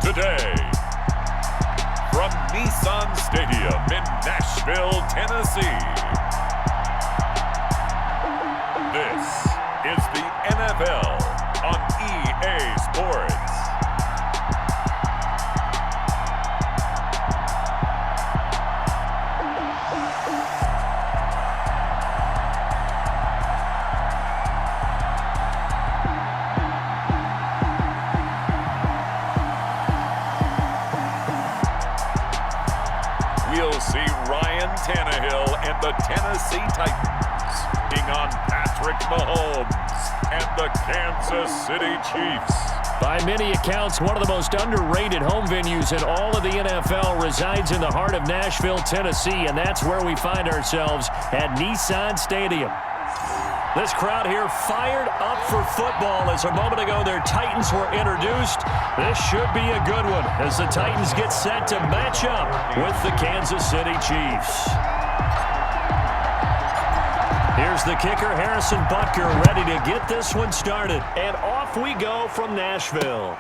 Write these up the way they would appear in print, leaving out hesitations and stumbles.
Today, from Nissan Stadium in Nashville, Tennessee, this is the NFL on EA Sports. We'll see Ryan Tannehill and the Tennessee Titans being on Patrick Mahomes and the Kansas City Chiefs. By many accounts, one of the most underrated home venues in all of the NFL resides in the heart of Nashville, Tennessee, and that's where we find ourselves at Nissan Stadium. This crowd here fired up for football as a moment ago their Titans were introduced. This should be a good one as the Titans get set to match up with the Kansas City Chiefs. Here's the kicker, Harrison Butker, ready to get this one started. And off we go from Nashville.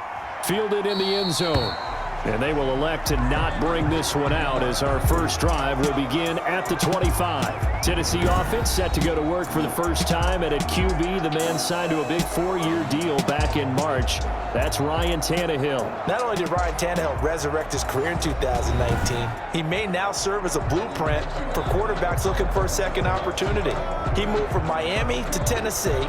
Fielded in the end zone. And they will elect to not bring this one out as our first drive will begin at the 25. Tennessee offense set to go to work for the first time, and at QB, the man signed to a big 4-year deal back in March. That's Ryan Tannehill. Not only did Ryan Tannehill resurrect his career in 2019, he may now serve as a blueprint for quarterbacks looking for a second opportunity. He moved from Miami to Tennessee,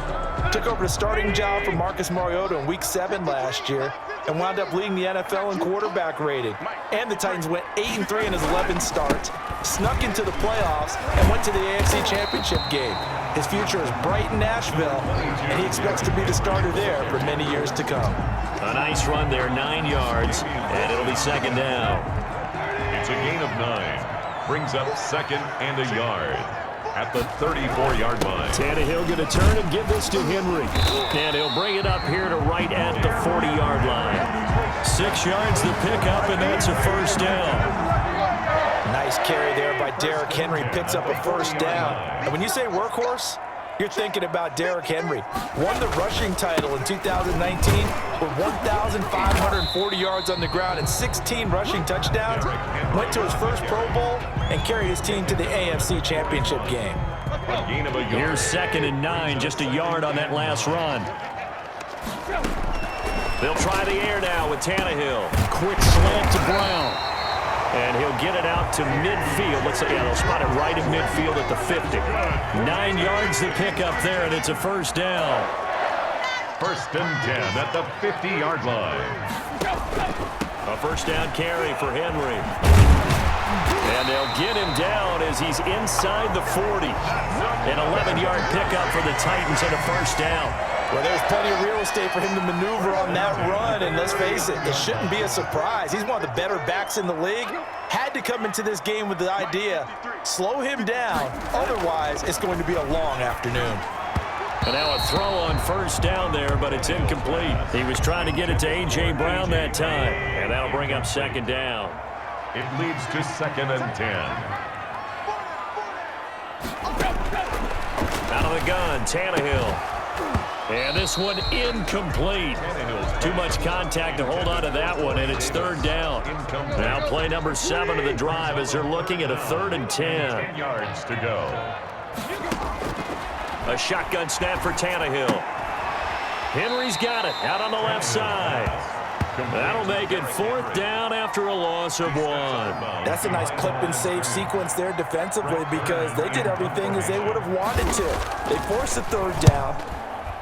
took over the starting job from Marcus Mariota in Week 7 last year, and wound up leading the NFL in quarterback rating. And the Titans went 8-3 in his 11 starts, snuck into the playoffs, and went to the AFC Championship game. His future is bright in Nashville, and he expects to be the starter there for many years to come. A nice run there, 9 yards, and it'll be second down. It's a gain of 9. Brings up second and a yard at the 34-yard line. Tannehill going to turn and give this to Henry. And he'll bring it up here to right at the 40-yard line. 6 yards the pickup, and that's a first down. Nice carry there by Derrick Henry, picks up a first down. And when you say workhorse, you're thinking about Derrick Henry. Won the rushing title in 2019 with 1,540 yards on the ground and 16 rushing touchdowns. Went to his first Pro Bowl and carried his team to the AFC Championship game. Here's second and 9, just a yard on that last run. They'll try the air now with Tannehill. Quick slant to Brown. And he'll get it out to midfield. Looks like, yeah, they'll spot it right in midfield at the 50. 9 yards to pick up there, and it's a first down. First and 10 at the 50-yard line. A first down carry for Henry. And they'll get him down as he's inside the 40. An 11-yard pickup for the Titans and a first down. Well, there's plenty of real estate for him to maneuver on that run, and let's face it, it shouldn't be a surprise. He's one of the better backs in the league. Had to come into this game with the idea, slow him down, otherwise it's going to be a long afternoon. And now a throw on first down there, but it's incomplete. He was trying to get it to A.J. Brown that time, and that'll bring up second down. It leads to second and 10. Out of the gun, Tannehill. And this one incomplete. Too much contact to hold on to that one, and it's third down. Now play number 7 of the drive as they're looking at a 3rd and 10. 10 yards to go. A shotgun snap for Tannehill. Henry's got it out on the left side. That'll make it 4th down after a loss of 1. That's a nice clip and save sequence there defensively because they did everything as they would have wanted to. They forced the 3rd down,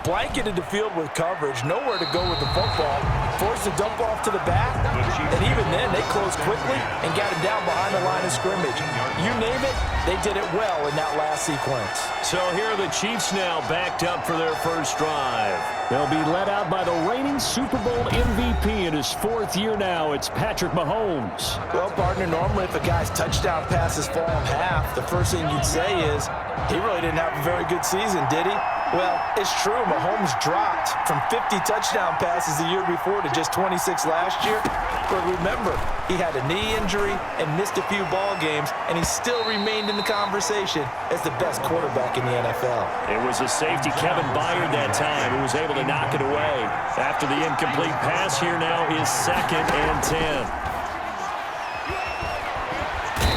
blanketed the field with coverage, nowhere to go with the football, forced a dump off to the back, and even then they closed quickly and got him down behind the line of scrimmage. You name it, they did it well in that last sequence. So here are the Chiefs now backed up for their first drive. They'll be led out by the reigning Super Bowl MVP in his 4th year now. It's Patrick Mahomes. Well, partner, normally if a guy's touchdown passes fall in half, the first thing you'd say is he really didn't have a very good season, did he? Well, it's true. Mahomes dropped from 50 touchdown passes the year before to just 26 last year. But remember, he had a knee injury and missed a few ball games, and he still remained in the conversation as the best quarterback in the NFL. It was a safety, Kevin Byard, that time, who was able to knock it away. After the incomplete pass, here now is 2nd and 10.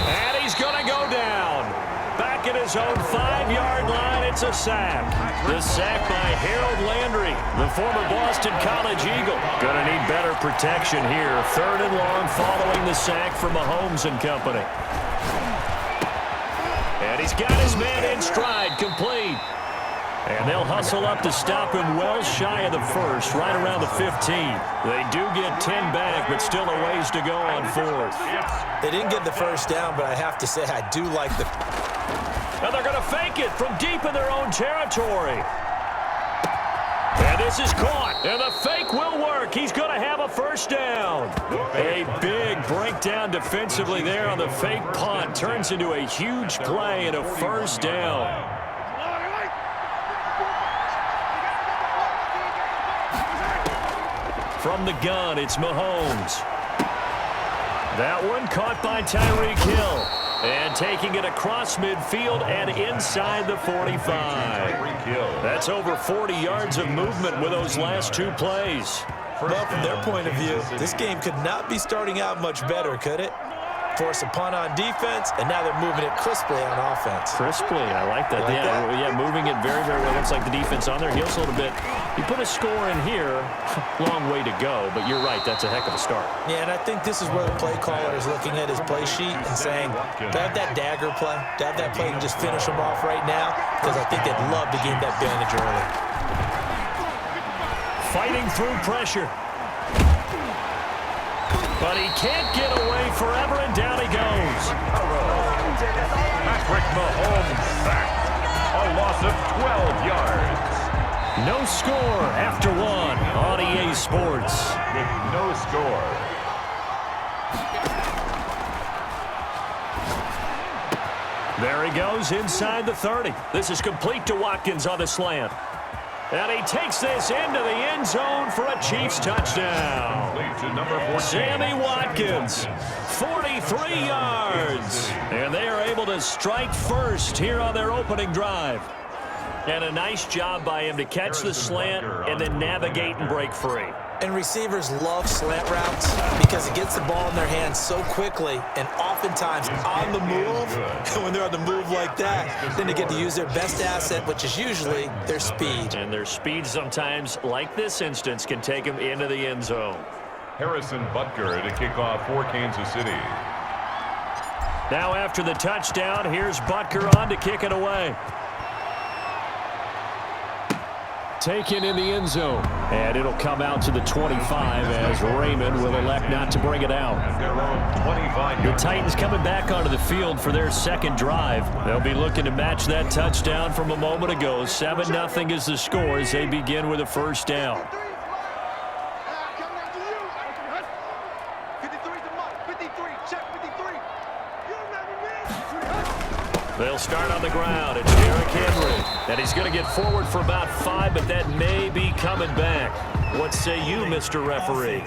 And he's going to go down. Back at his own 5-yard line, it's a sack. The sack by Harold Landry, the former Boston College Eagle. Going to need better protection here. 3rd and long following the sack from Mahomes and company. And he's got his man in stride, complete. And they'll hustle up to stop him well shy of the 1st, right around the 15. They do get 10 back, but still a ways to go on 4th. They didn't get the 1st down, but I have to say I do like the... And they're going to fake it from deep in their own territory. And this is caught, and the fake will work. He's going to have a 1st down. A big breakdown defensively there on the fake punt. Turns into a huge play and a 1st down. From the gun, it's Mahomes. That one caught by Tyreek Hill. And taking it across midfield and inside the 45. That's over 40 yards of movement with those last 2 plays. Well, from their point of view, this game could not be starting out much better, could it? Force a punt on defense, and now they're moving it crisply on offense. Crisply, I like that. Yeah, moving it very, very well. Looks like the defense on their heels a little bit. You put a score in here, long way to go, but you're right, that's a heck of a start. Yeah, and I think this is where the play caller is looking at his play sheet and saying, to have that dagger play, to have that play and just finish them off right now, because I think they'd love to gain that advantage early. Fighting through pressure. But he can't get away forever, and down he goes. Patrick Mahomes back. A loss of 12 yards. No score after 1 on EA Sports. With no score. There he goes inside the 30. This is complete to Watkins on the slant. And he takes this into the end zone for a Chiefs touchdown. To number 14. Sammy Watkins, 43 yards. And they are able to strike first here on their opening drive. And a nice job by him to catch the slant and then navigate and break free. And receivers love slant routes because it gets the ball in their hands so quickly and oftentimes on the move. And when they're on the move like that, then they get to use their best asset, which is usually their speed. And their speed sometimes, like this instance, can take them into the end zone. Harrison Butker to kick off for Kansas City. Now after the touchdown, here's Butker on to kick it away. Taken in the end zone. And it'll come out to the 25 as Raymond will elect not to bring it out. The Titans coming back onto the field for their 2nd drive. They'll be looking to match that touchdown from a moment ago. 7-0 is the score as they begin with a 1st down. They'll start on the ground. It's Derrick Henry. And he's going to get forward for about 5, but that may be coming back. What say you, Mr. Referee?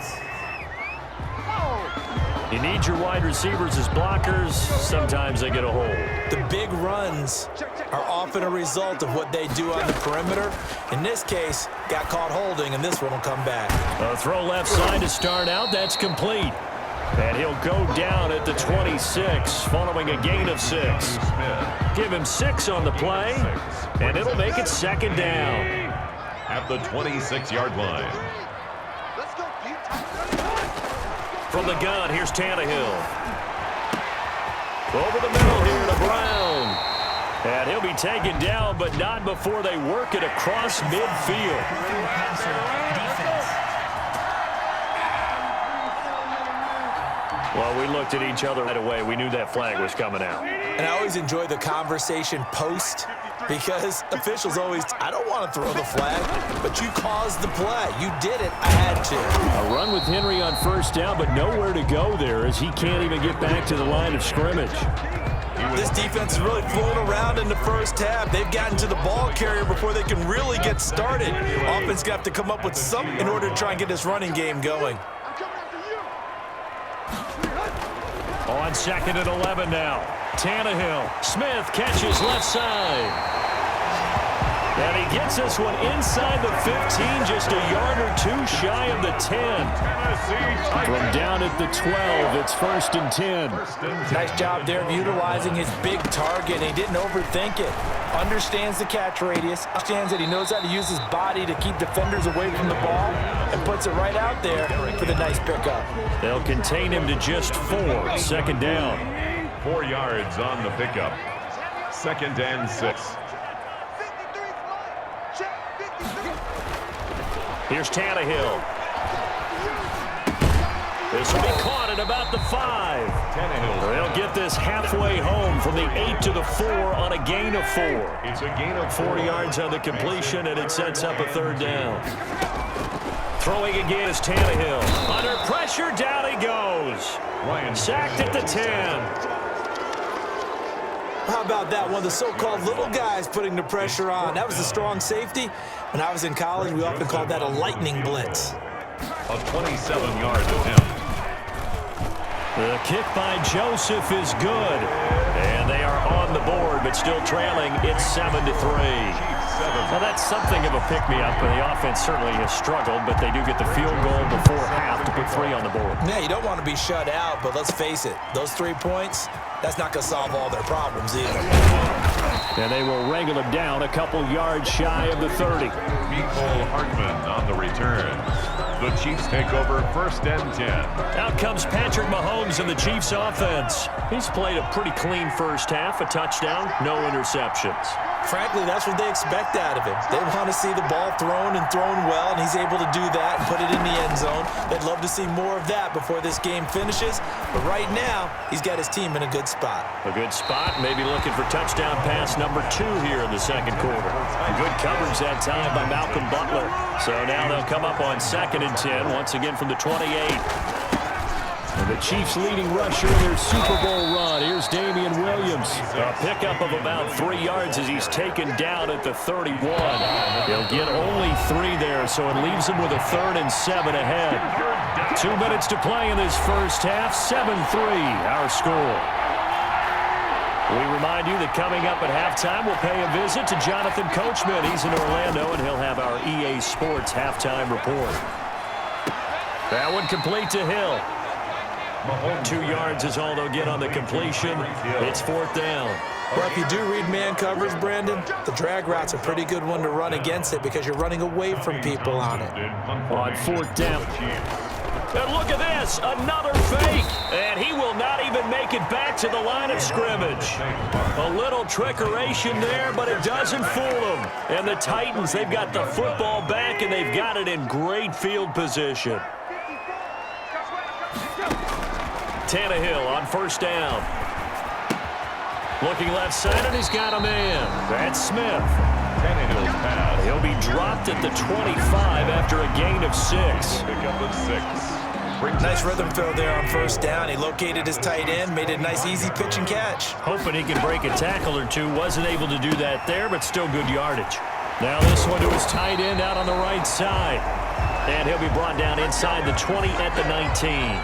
You need your wide receivers as blockers. Sometimes they get a hold. The big runs are often a result of what they do on the perimeter. In this case, got caught holding, and this one will come back. A throw left side to start out. That's complete. And he'll go down at the 26 following a gain of 6. Give him 6 on the play, and it'll make it second down. At the 26-yard line. From the gun, here's Tannehill. Over the middle here to Brown. And he'll be taken down, but not before they work it across midfield. Well, we looked at each other right away. We knew that flag was coming out. And I always enjoy the conversation post because officials always, I don't want to throw the flag, but you caused the play. You did it. I had to. A run with Henry on first down, but nowhere to go there as he can't even get back to the line of scrimmage. This defense is really flown around in the first half. They've gotten to the ball carrier before they can really get started. Offense got to come up with something in order to try and get this running game going. On second and 11 now. Tannehill. Smith catches left side. And he gets this one inside the 15, just a yard or two shy of the 10. From down at the 12, it's 1st and 10. Nice job there of utilizing his big target. He didn't overthink it. Understands the catch radius. Understands that he knows how to use his body to keep defenders away from the ball and puts it right out there for the nice pickup. They'll contain him to just 4. Second down. 4 yards on the pickup. 2nd and 6. Here's Tannehill. This will be caught at about the 5. They'll get this halfway home from the 8 to the 4 on a gain of 4. It's a gain of 4 yards on the completion, and it sets up a 3rd down. Throwing again is Tannehill. Under pressure, down he goes. Sacked at the 10. How about that? One of the so-called little guys putting the pressure on. That was a strong safety. When I was in college, we often called that a lightning blitz. A 27-yard attempt. The kick by Joseph is good. And they are on the board, but still trailing. It's 7-3. Well, that's something of a pick-me-up, and the offense certainly has struggled, but they do get the field goal before half to put 3 on the board. Yeah, you don't want to be shut out, but let's face it, those 3 points, that's not going to solve all their problems either. And they will wrangle him down a couple yards shy of the 30. Nicole Hartman on the return. The Chiefs take over 1st and 10. Out comes Patrick Mahomes in the Chiefs offense. He's played a pretty clean first half, a touchdown, no interceptions. Frankly, that's what they expect out of him. They want to see the ball thrown and thrown well, and he's able to do that and put it in the end zone. They'd love to see more of that before this game finishes. But right now, he's got his team in a good spot. A good spot, maybe looking for touchdown pass number 2 here in the second quarter. Good coverage that time by Malcolm Butler. So now they'll come up on 2nd and 10, once again from the 28. And the Chiefs leading rusher in their Super Bowl run. Here's Damian Williams. A pickup of about 3 yards as he's taken down at the 31. He'll get only 3 there, so it leaves him with a 3rd and 7 ahead. 2 minutes to play in this first half. 7-3, our score. We remind you that coming up at halftime, we'll pay a visit to Jonathan Coachman. He's in Orlando, and he'll have our EA Sports halftime report. That one complete to Hill. 2 yards is all they'll get on the completion. It's 4th down. Well, if you do read man coverage, Brandon, the drag route's a pretty good one to run against it because you're running away from people on it. On 4th down. And look at this, another fake. And he will not even make it back to the line of scrimmage. A little trickeration there, but it doesn't fool them. And the Titans, they've got the football back, and they've got it in great field position. Tannehill on 1st down. Looking left side, and he's got a man. That's Smith. Tannehill's pass. He'll be dropped at the 25 after a gain of 6. Pickup of 6. Nice rhythm throw there on 1st down. He located his tight end, made a nice easy pitch and catch. Hoping he can break a tackle or two. Wasn't able to do that there, but still good yardage. Now this one to his tight end out on the right side. And he'll be brought down inside the 20 at the 19.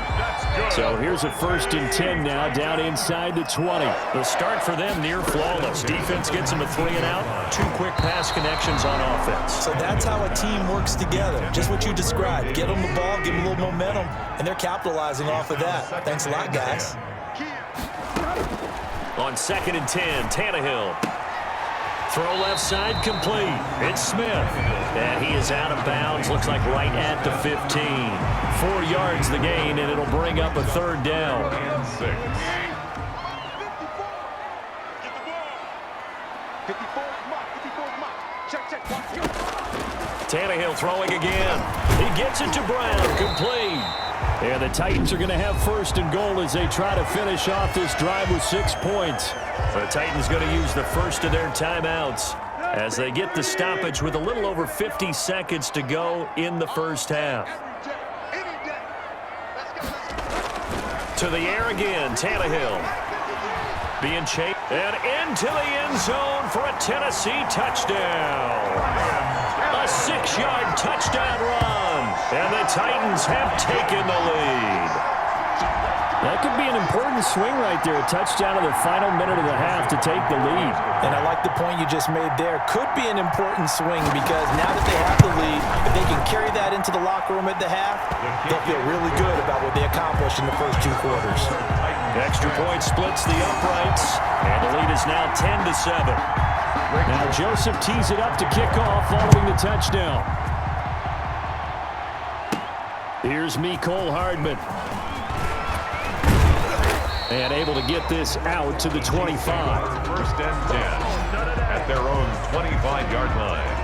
So here's a 1st and 10 now, down inside the 20. The start for them near flawless. Defense gets them a 3 and out. 2 quick pass connections on offense. So that's how a team works together. Just what you described. Get them the ball, give them a little momentum, and they're capitalizing off of that. Thanks a lot, guys. On 2nd and 10, Tannehill. Throw left side complete. It's Smith. And he is out of bounds. Looks like right at the 15. 4 yards the gain, and it'll bring up a 3rd down. And 6. Tannehill throwing again. He gets it to Brown. Complete. And the Titans are going to have 1st and goal as they try to finish off this drive with 6 points. The Titans going to use the first of their timeouts as they get the stoppage with a little over 50 seconds to go in the first half. To the air again, Tannehill. Being chased and into the end zone for a Tennessee touchdown. A 6-yard touchdown run. And the Titans have taken the lead. That could be an important swing right there. A touchdown in the final minute of the half to take the lead. And I like the point you just made there. Could be an important swing because now that they have the lead, if they can carry that into the locker room at the half, they'll feel really good about what they accomplished in the first 2 quarters. Extra point splits the uprights, and the lead is now 10-7. Now Joseph tees it up to kick off following the touchdown. Here's Mecole Hardman. And able to get this out to the 25. 1st and 10 at their own 25-yard line.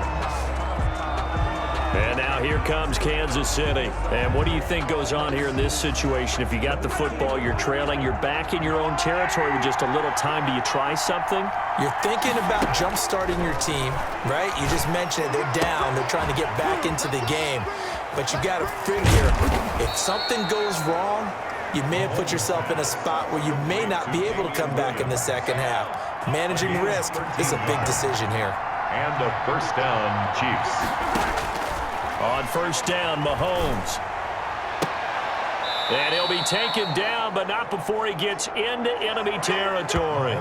And now here comes Kansas City. And what do you think goes on here in this situation? If you got the football, you're trailing, you're back in your own territory with just a little time. Do you try something? You're thinking about jump-starting your team, right? You just mentioned it. They're down. They're trying to get back into the game. But you got to figure, if something goes wrong, you may have put yourself in a spot where you may not be able to come back in the second half. Managing risk is a big decision here. And a 1st down, Chiefs. On 1st down, Mahomes. And he'll be taken down, but not before he gets into enemy territory.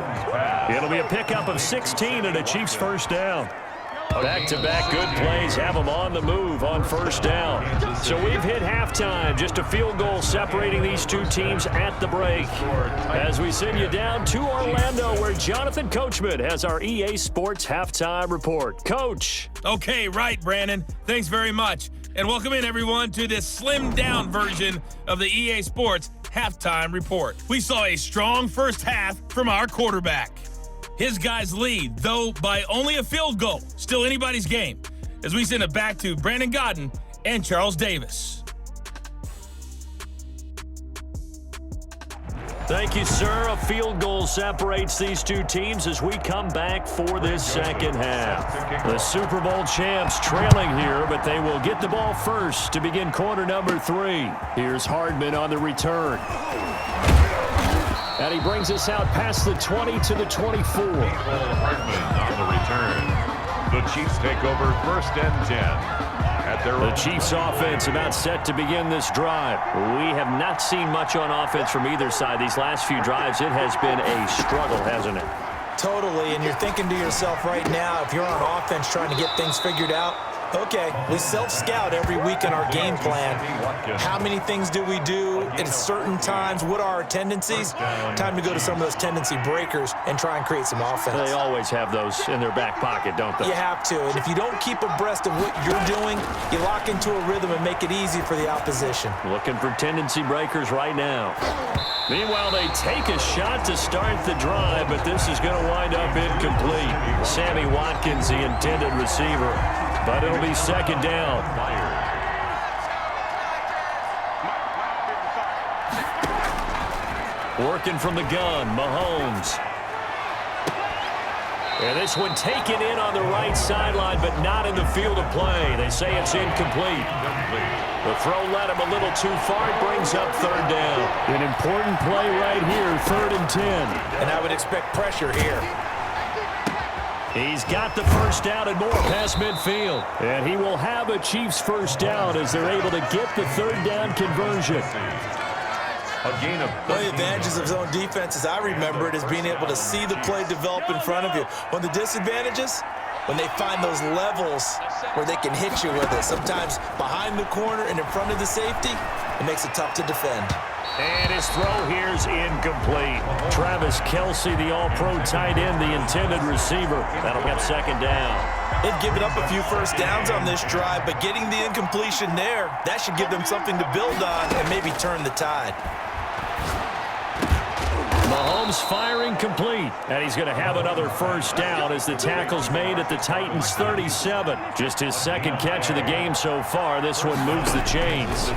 It'll be a pickup of 16 and a Chiefs 1st down. Back-to-back good plays have them on the move on 1st down. So we've hit halftime. Just a field goal separating these 2 teams at the break. As we send you down to Orlando, where Jonathan Coachman has our EA Sports Halftime Report. Coach. Okay, right, Brandon. Thanks very much. And welcome in, everyone, to this slimmed-down version of the EA Sports Halftime Report. We saw a strong first half from our quarterback. His guys lead, though by only a field goal. Still anybody's game. As we send it back to Brandon Godden and Charles Davis. Thank you, sir. A field goal separates these 2 teams as we come back for this second half. The Super Bowl champs trailing here, but they will get the ball first to begin quarter number 3. Here's Hardman on the return. And he brings us out past the 20 to the 24. Hardman on the return. The Chiefs take over 1st and 10. At their The Chiefs offense about set to begin this drive. We have not seen much on offense from either side these last few drives. It has been a struggle, hasn't it? Totally, and you're thinking to yourself right now, if you're on offense trying to get things figured out, okay, we self-scout every week in our game plan. How many things do we do at certain times? What are our tendencies? Time to go to some of those tendency breakers and try and create some offense. They always have those in their back pocket, don't they? You have to, and if you don't keep abreast of what you're doing, you lock into a rhythm and make it easy for the opposition. Looking for tendency breakers right now. Meanwhile, they take a shot to start the drive, but this is going to wind up incomplete. Sammy Watkins, the intended receiver. But it'll be 2nd down. Working from the gun, Mahomes. And this one taken in on the right sideline, but not in the field of play. They say it's incomplete. The throw led him a little too far. It brings up 3rd down. An important play right here, 3rd and 10. And I would expect pressure here. He's got the 1st down and more past midfield. And he will have a Chiefs 1st down as they're able to get the 3rd down conversion. A gain of One of the advantages of zone defense, as I remember it, is being able to see the play develop in front of you. One of the disadvantages, when they find those levels where they can hit you with it, sometimes behind the corner and in front of the safety, it makes it tough to defend. And his throw here's incomplete. Travis Kelce, the all-pro tight end, the intended receiver. That'll get second down. They've given up a few first downs on this drive, but getting the incompletion there, that should give them something to build on and maybe turn the tide. Mahomes firing complete, and he's going to have another first down as the tackle's made at the Titans' 37. Just his second catch of the game so far. This one moves the chains.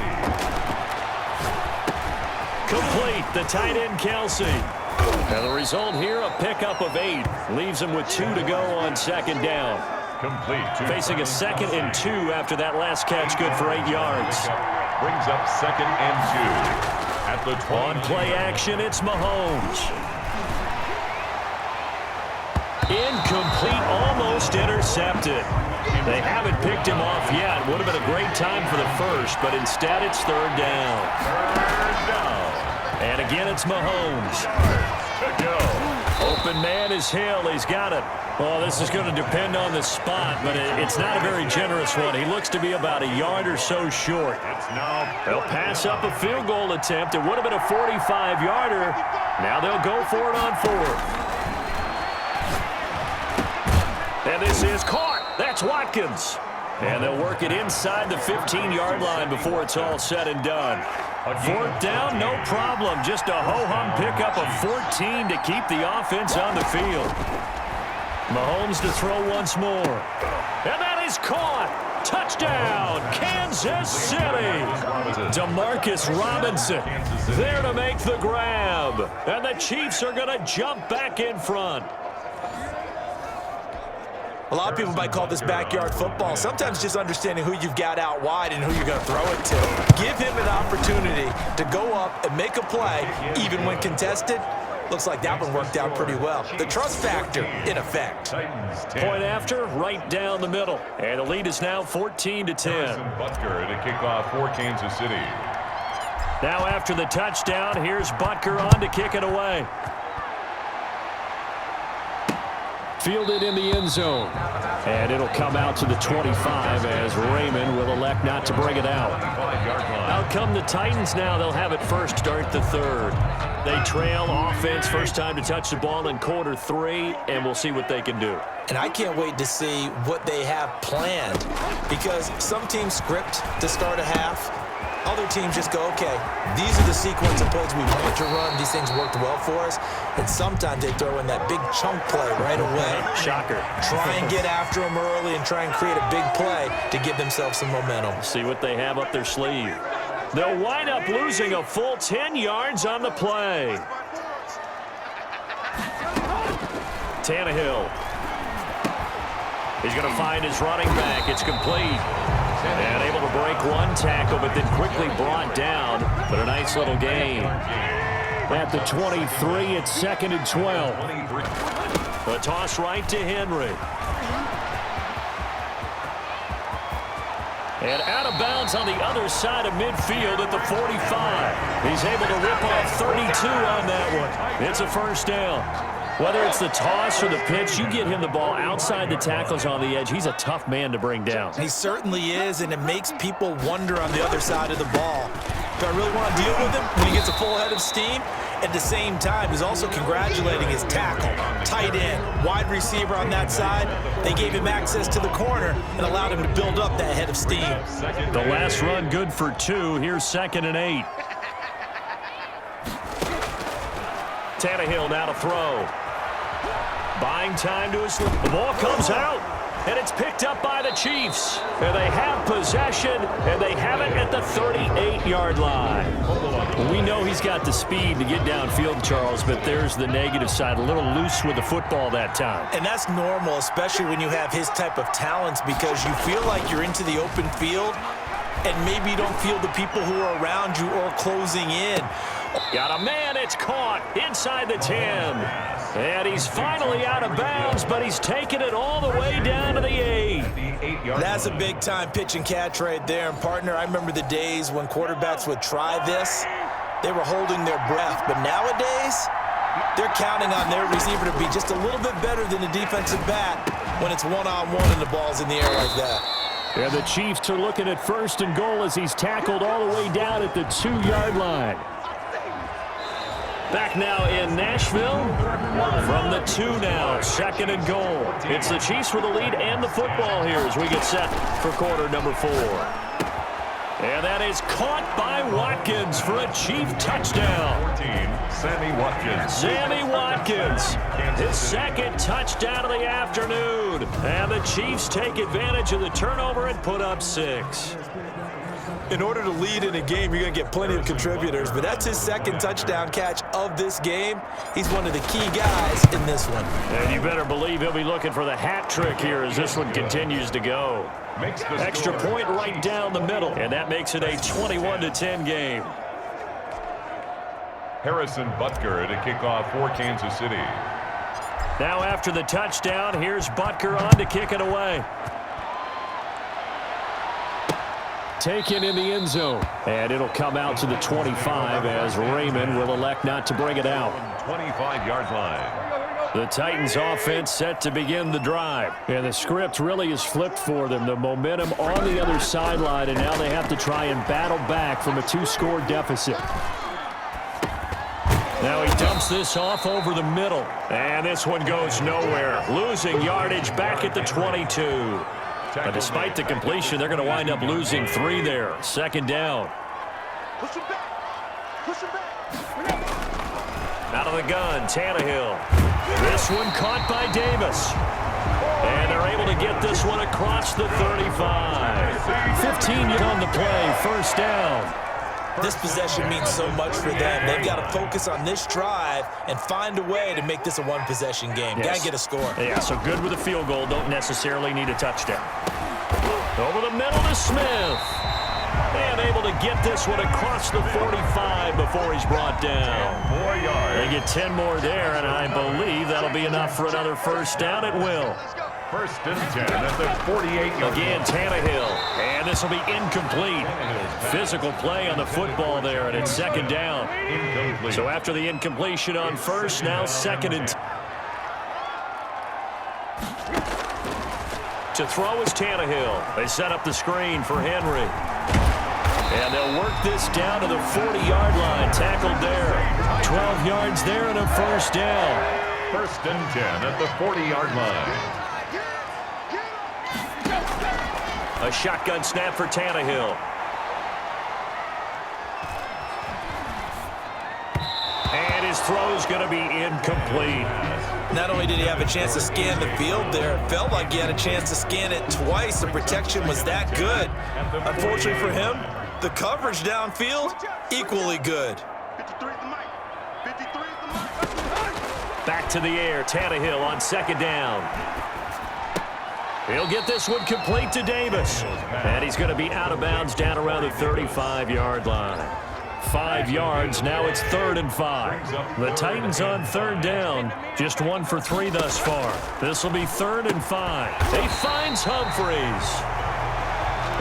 Complete, the tight end Kelce. And the result here, a pickup of 8. Leaves him with 2 to go on second down. complete. Facing a 2nd and 2 after that last catch, good for 8 yards. Brings up 2nd and 2. At the 20. On play action, it's Mahomes. Incomplete, almost intercepted. They haven't picked him off yet. Would have been a great time for the first, but instead it's 3rd down. And again, it's Mahomes. To go. Open man is Hill. He's got it. Well, this is going to depend on the spot, but it's not a very generous one. He looks to be about a yard or so short. They'll pass up a field goal attempt. It would have been a 45-yarder. Now they'll go for it on 4th. And this is caught. That's Watkins. And they'll work it inside the 15-yard line before it's all said and done. 4th down, no problem. Just a ho-hum pickup of 14 to keep the offense on the field. Mahomes to throw once more. And that is caught. Touchdown, Kansas City. Demarcus Robinson there to make the grab. And the Chiefs are going to jump back in front. A lot of people might call this backyard football. Sometimes just understanding who you've got out wide and who you're going to throw it to. Give him an opportunity to go up and make a play, even when contested. Looks like that one worked out pretty well. The trust factor in effect. Point after, right down the middle. And the lead is now 14-10. Butker to kick off for Kansas City. Now after the touchdown, here's Butker on to kick it away. Fielded in the end zone. And it'll come out to the 25 as Raymond will elect not to bring it out. Out come the Titans now. They'll have it first, start the 3rd. They trail offense, first time to touch the ball in quarter 3, and we'll see what they can do. And I can't wait to see what they have planned, because some teams script to start a half. Other teams just go, okay, these are the sequence of plays we want to run. These things worked well for us. And sometimes they throw in that big chunk play right away. Shocker. Try and get after them early and try and create a big play to give themselves some momentum. See what they have up their sleeve. They'll wind up losing a full 10 yards on the play. Tannehill. He's going to find his running back. It's complete. And able to break one tackle, but then quickly brought down. But a nice little gain. At the 23, it's 2nd and 12. A toss right to Henry. And out of bounds on the other side of midfield at the 45. He's able to rip off 32 on that one. It's a first down. Whether it's the toss or the pitch, you get him the ball outside the tackles on the edge. He's a tough man to bring down. He certainly is, and it makes people wonder on the other side of the ball. Do I really want to deal with him when he gets a full head of steam? At the same time, he's also congratulating his tackle, tight end, wide receiver on that side. They gave him access to the corner and allowed him to build up that head of steam. The last run good for 2. Here's 2nd and 8. Tannehill now to throw. Buying time to his... The ball comes out, and it's picked up by the Chiefs. And they have possession, and they have it at the 38-yard line. We know he's got the speed to get downfield, Charles, but there's the negative side. A little loose with the football that time. And that's normal, especially when you have his type of talents, because you feel like you're into the open field, and maybe you don't feel the people who are around you or closing in. Got a man, it's caught inside the 10. And he's finally out of bounds, but he's taken it all the way down to the 8. That's a big-time pitch and catch right there. And, partner, I remember the days when quarterbacks would try this, they were holding their breath. But nowadays, they're counting on their receiver to be just a little bit better than the defensive back when it's one-on-one and the ball's in the air like that. And the Chiefs are looking at 1st and goal as he's tackled all the way down at the 2-yard line. Back now in Nashville. From the 2 now, 2nd and goal. It's the Chiefs with the lead and the football here as we get set for quarter number 4. And that is caught by Watkins for a Chief touchdown. 14, Sammy Watkins. Sammy Watkins, his 2nd touchdown of the afternoon. And the Chiefs take advantage of the turnover and put up 6. In order to lead in a game, you're going to get plenty of contributors, but that's his 2nd touchdown catch of this game. He's one of the key guys in this one. And you better believe he'll be looking for the hat trick here as this one continues to go. Extra point right down the middle, and that makes it a 21-10 game. Harrison Butker to kick off for Kansas City. Now after the touchdown, here's Butker on to kick it away. Taken in the end zone, and it'll come out to the 25 as Raymond will elect not to bring it out. 25-yard line. The Titans offense set to begin the drive, and the script really is flipped for them. The momentum on the other sideline, and now they have to try and battle back from a 2-score deficit. Now he dumps this off over the middle, and this one goes nowhere. Losing yardage back at the 22. But despite the completion, they're going to wind up losing 3 there. 2nd down. Out of the gun, Tannehill. This one caught by Davis. And they're able to get this one across the 35. 15 on the play, 1st down. This possession means so much for them. They've got to focus on this drive and find a way to make this a one-possession game. Yes. Got to get a score. Yeah, so good with a field goal. Don't necessarily need a touchdown. Over the middle to Smith. And able to get this one across the 45 before he's brought down. 4 yards. They get 10 more there, and I believe that'll be enough for another 1st down at will. 1st and 10 at the 48-yard Again, Tannehill. And this will be incomplete. Physical play on the football there, and it's 2nd down. Incomplete. So after the incompletion on 1st, now 2nd and 10. To throw is Tannehill. They set up the screen for Henry. And they'll work this down to the 40-yard line. Tackled there. 12 yards there and a 1st down. 1st and 10 at the 40-yard line. A shotgun snap for Tannehill. And his throw's going to be incomplete. Not only did he have a chance to scan the field there, it felt like he had a chance to scan it twice. The protection was that good. Unfortunately for him, the coverage downfield, equally good. Back to the air, Tannehill on 2nd down. He'll get this one complete to Davis. And he's going to be out of bounds down around the 35-yard line. 5 yards, now it's 3rd and 5. The Titans on 3rd down, just 1 for 3 thus far. This will be 3rd and 5. He finds Humphries.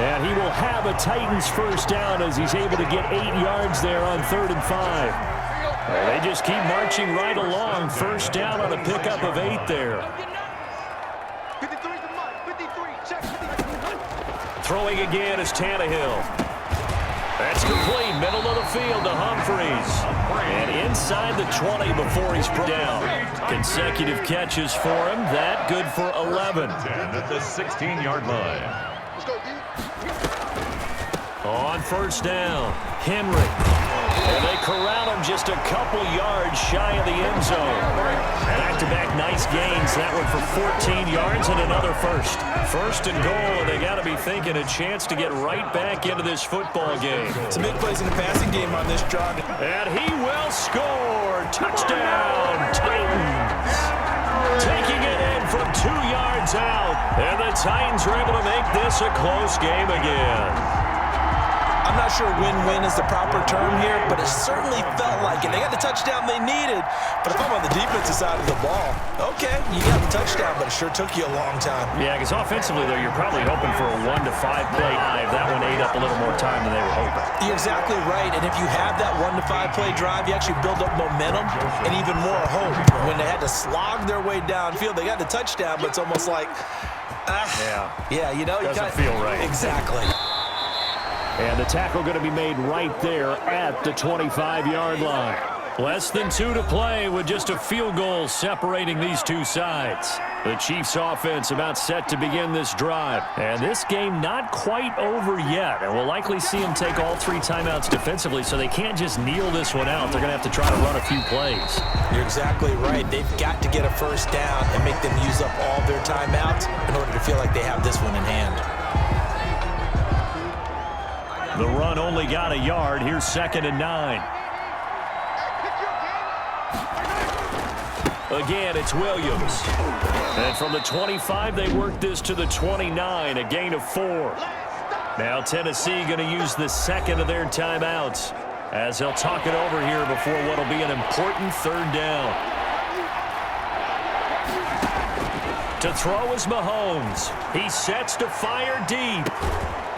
And he will have a Titans 1st down as he's able to get 8 yards there on 3rd and 5. They just keep marching right along. 1st down on a pickup of 8 there. Throwing again is Tannehill. That's complete, middle of the field to Humphries. And inside the 20 before he's put down. Consecutive catches for him. That good for 11. 10 at the 16-yard line. On 1st down, Henry. And they corral him just a couple yards shy of the end zone. Back-to-back nice gains. That one for 14 yards and another 1st. 1st and goal, and they got to be thinking a chance to get right back into this football game. Some big plays in the passing game on this drive. And he will score. Touchdown, Titans. Taking it in from 2 yards out. And the Titans are able to make this a close game again. I'm not not sure win-win is the proper term here, but it certainly felt like it. They got the touchdown they needed, but if I'm on the defensive side of the ball, okay, you got the touchdown, but it sure took you a long time. Yeah, because offensively, though, you're probably hoping for a 1 to 5 play drive. That one ate up a little more time than they were hoping. You're exactly right, and if you have that 1 to 5 play drive, you actually build up momentum and even more hope. When they had to slog their way downfield, they got the touchdown, but it's almost like, yeah, you know, doesn't feel right. Exactly. And the tackle going to be made right there at the 25-yard line. Less than 2 to play with just a field goal separating these two sides. The Chiefs offense about set to begin this drive. And this game not quite over yet. And we'll likely see them take all 3 timeouts defensively, so they can't just kneel this one out. They're going to have to try to run a few plays. You're exactly right. They've got to get a first down and make them use up all their timeouts in order to feel like they have this one in hand. The run only got a yard. Here's 2nd and 9. Again, it's Williams. And from the 25, they work this to the 29, a gain of 4. Now Tennessee going to use the second of their timeouts as they'll talk it over here before what will be an important 3rd down. To throw is Mahomes. He sets to fire deep.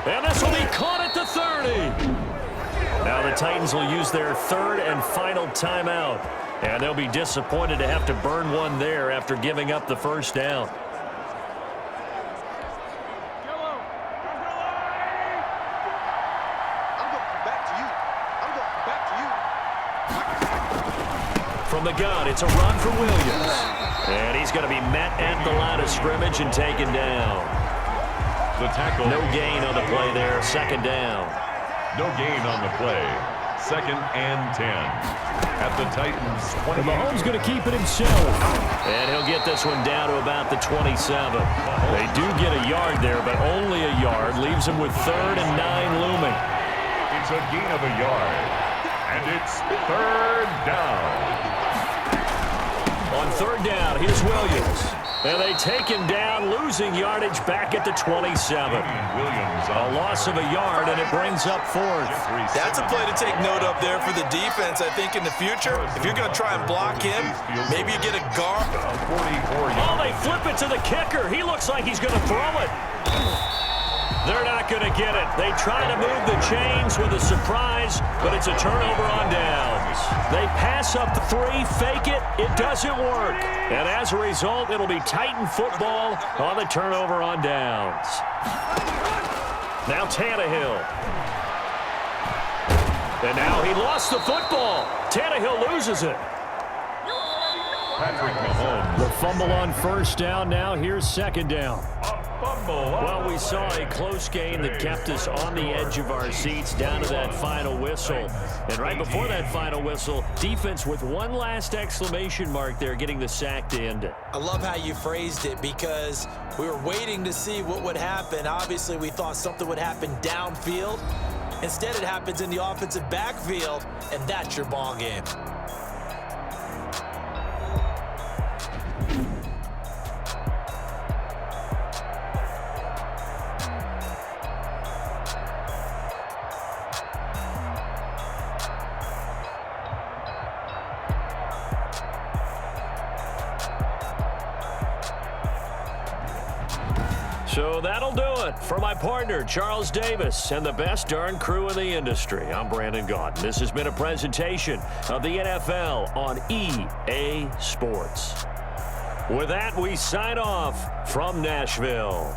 And this will be caught at the 30. Now the Titans will use their 3rd and final timeout. And they'll be disappointed to have to burn one there after giving up the first down. From the gun, it's a run for Williams. And he's going to be met at the line of scrimmage and taken down. The tackle. No gain on the play there. 2nd down. No gain on the play. 2nd and 10. At the Titans' 20. Mahomes going to keep it himself. And he'll get this one down to about the 27. They do get a yard there, but only a yard. Leaves them with 3rd and 9 looming. It's a gain of a yard. And it's 3rd down. On 3rd down, here's Williams. And they take him down, losing yardage back at the 27. A loss of a yard, and it brings up 4th. That's a play to take note of there for the defense, I think, in the future. If you're going to try and block him, maybe you get a guard. Oh, they flip it to the kicker. He looks like he's going to throw it. They're not going to get it. They try to move the chains with a surprise, but it's a turnover on downs. They pass up the 3, fake it. It doesn't work. And as a result, it'll be Titan football on the turnover on downs. Now Tannehill. And now he lost the football. Tannehill loses it. Patrick Mahomes. The fumble on 1st down. Now here's 2nd down. Well, we saw a close game that kept us on the edge of our seats down to that final whistle. And right before that final whistle, defense with one last exclamation mark there, getting the sack to end it. I love how you phrased it because we were waiting to see what would happen. Obviously, we thought something would happen downfield. Instead, it happens in the offensive backfield, and that's your ball game. So that'll do it for my partner, Charles Davis, and the best darn crew in the industry. I'm Brandon Gaudin. This has been a presentation of the NFL on EA Sports. With that, we sign off from Nashville.